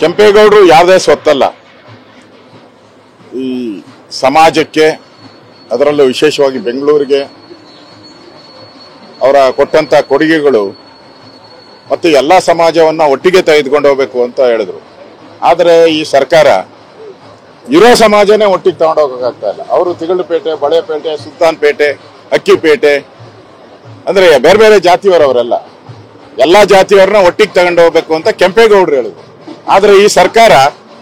ಕೆಂಪೇಗೌಡರು ಯಾವುದೇ ಸ್ವತ್ತಲ್ಲ. ಈ ಸಮಾಜಕ್ಕೆ, ಅದರಲ್ಲೂ ವಿಶೇಷವಾಗಿ ಬೆಂಗಳೂರಿಗೆ ಅವರ ಕೊಟ್ಟಂತ ಕೊಡುಗೆಗಳು ಮತ್ತು ಎಲ್ಲ ಸಮಾಜವನ್ನ ಒಟ್ಟಿಗೆ ತೆಗೆದುಕೊಂಡು ಹೋಗಬೇಕು ಅಂತ ಹೇಳಿದ್ರು. ಆದರೆ ಈ ಸರ್ಕಾರ ಇರೋ ಸಮಾಜನೇ ಒಟ್ಟಿಗೆ ತಗೊಂಡು ಹೋಗೋಕ್ಕಾಗ್ತಾ ಇಲ್ಲ. ಅವರು ತಿಗಳಪೇಟೆ, ಬಳೆಪೇಟೆ, ಸುಲ್ತಾನ್ಪೇಟೆ, ಅಕ್ಕಿಪೇಟೆ ಅಂದ್ರೆ ಬೇರೆ ಬೇರೆ ಜಾತಿಯವರವರೆಲ್ಲ ಎಲ್ಲಾ ಜಾತಿಯವರನ್ನ ಒಟ್ಟಿಗೆ ತಗೊಂಡು ಹೋಗ್ಬೇಕು ಅಂತ ಕೆಂಪೇಗೌಡರು ಹೇಳಿದ್ರು. ಆದ್ರೆ ಈ ಸರ್ಕಾರ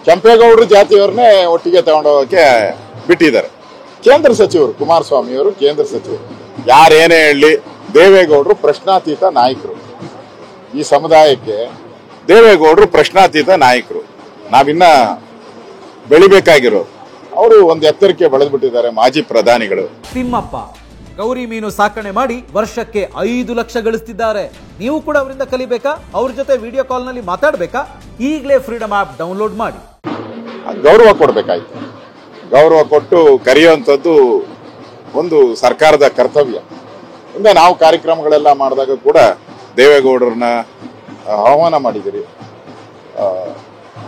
ಕೆಂಪೇಗೌಡರು ಜಾತಿಯವ್ರನ್ನೇ ಒಟ್ಟಿಗೆ ತಗೊಂಡು ಹೋಗಕ್ಕೆ ಬಿಟ್ಟಿದ್ದಾರೆ. ಕೇಂದ್ರ ಸಚಿವರು ಕುಮಾರಸ್ವಾಮಿ ಅವರು ಕೇಂದ್ರ ಸಚಿವರು ಯಾರೇನೇ ಹೇಳಿ, ದೇವೇಗೌಡರು ಪ್ರಶ್ನಾತೀತ ನಾಯಕರು. ಈ ಸಮುದಾಯಕ್ಕೆ ದೇವೇಗೌಡರು ಪ್ರಶ್ನಾತೀತ ನಾಯಕರು. ನಾವಿನ್ನ ಬೆಳಿಬೇಕಾಗಿರೋ ಅವರು ಒಂದು ಎತ್ತರಕ್ಕೆ ಬೆಳೆದು ಬಿಟ್ಟಿದ್ದಾರೆ. ಮಾಜಿ ಪ್ರಧಾನಿಗಳು ತಿಮ್ಮಪ್ಪ ಗೌರಿ ಮೀನು ಸಾಕಣೆ ಮಾಡಿ ವರ್ಷಕ್ಕೆ 5 ಲಕ್ಷ ಗಳಿಸ್ತಿದ್ದಾರೆ. ನೀವು ಕೂಡ ಅವರಿಂದ ಕಲಿಬೇಕಾ? ಅವ್ರ ಜೊತೆ ವಿಡಿಯೋ ಕಾಲ್ ನಲ್ಲಿ ಮಾತಾಡಬೇಕಾ? ಈಗಲೇ ಫ್ರೀಡಮ್ ಆಪ್ ಡೌನ್ಲೋಡ್ ಮಾಡಿ. ಗೌರವ ಕೊಡಬೇಕಾಯ್ತು. ಗೌರವ ಕೊಟ್ಟು ಕರೆಯುವಂಥದ್ದು ಒಂದು ಸರ್ಕಾರದ ಕರ್ತವ್ಯ. ಹಿಂದೆ ನಾವು ಕಾರ್ಯಕ್ರಮಗಳೆಲ್ಲ ಮಾಡಿದಾಗ ಕೂಡ ದೇವೇಗೌಡರನ್ನ ಆಹ್ವಾನ ಮಾಡಿದಿರಿ.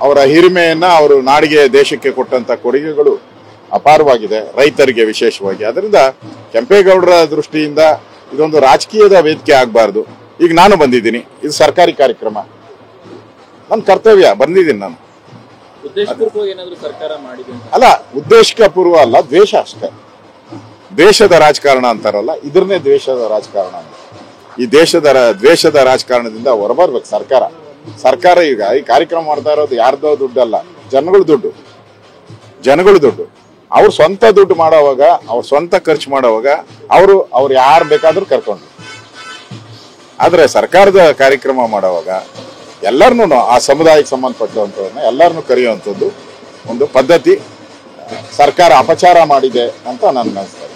ಅವರ ಹಿರಿಮೆಯನ್ನ ಅವರು ನಾಡಿಗೆ, ದೇಶಕ್ಕೆ ಕೊಟ್ಟಂತ ಕೊಡುಗೆಗಳು ಅಪಾರವಾಗಿದೆ, ರೈತರಿಗೆ ವಿಶೇಷವಾಗಿ. ಅದರಿಂದ ಕೆಂಪೇಗೌಡರ ದೃಷ್ಟಿಯಿಂದ ಇದೊಂದು ರಾಜಕೀಯದ ವೇದಿಕೆ ಆಗಬಾರ್ದು. ಈಗ ನಾನು ಬಂದಿದ್ದೀನಿ, ಇದು ಸರ್ಕಾರಿ ಕಾರ್ಯಕ್ರಮ, ನನ್ನ ಕರ್ತವ್ಯ, ಬಂದಿದ್ದೀನಿ ನಾನು. ಅಲ್ಲ, ಉದ್ದೇಶಕ ಪೂರ್ವ ಅಲ್ಲ, ದ್ವೇಷ ಅಷ್ಟೇ. ದೇಶದ ರಾಜಕಾರಣ ಅಂತಾರಲ್ಲ, ಇದನ್ನೇ ದ್ವೇಷದ ರಾಜಕಾರಣ ಅಂತ. ಈ ದ್ವೇಷದ ರಾಜಕಾರಣದಿಂದ ಹೊರಬರ್ಬೇಕು ಸರ್ಕಾರ. ಸರ್ಕಾರ ಈಗ ಈ ಕಾರ್ಯಕ್ರಮ ಮಾಡ್ತಾ ಇರೋದು ಯಾರ್ದೋ ದುಡ್ಡಲ್ಲ, ಜನಗಳ ದುಡ್ಡು. ಅವ್ರ ಸ್ವಂತ ದುಡ್ಡು ಮಾಡೋವಾಗ, ಅವ್ರ ಸ್ವಂತ ಖರ್ಚು ಮಾಡೋವಾಗ ಅವ್ರು ಯಾರು ಬೇಕಾದ್ರೂ ಕರ್ಕೊಂಡು. ಆದ್ರೆ ಸರ್ಕಾರದ ಕಾರ್ಯಕ್ರಮ ಮಾಡೋವಾಗ ಎಲ್ಲರನ್ನೂ, ಆ ಸಮುದಾಯಕ್ಕೆ ಸಂಬಂಧಪಟ್ಟಂಥವ್ರನ್ನ ಎಲ್ಲರನ್ನೂ ಕರೆಯುವಂಥದ್ದು ಒಂದು ಪದ್ಧತಿ ಸರ್ಕಾರ ಅಪಚಾರ ಮಾಡಿದೆ ಅಂತ ನನ್ಗೆ ಅನಿಸ್ತದೆ.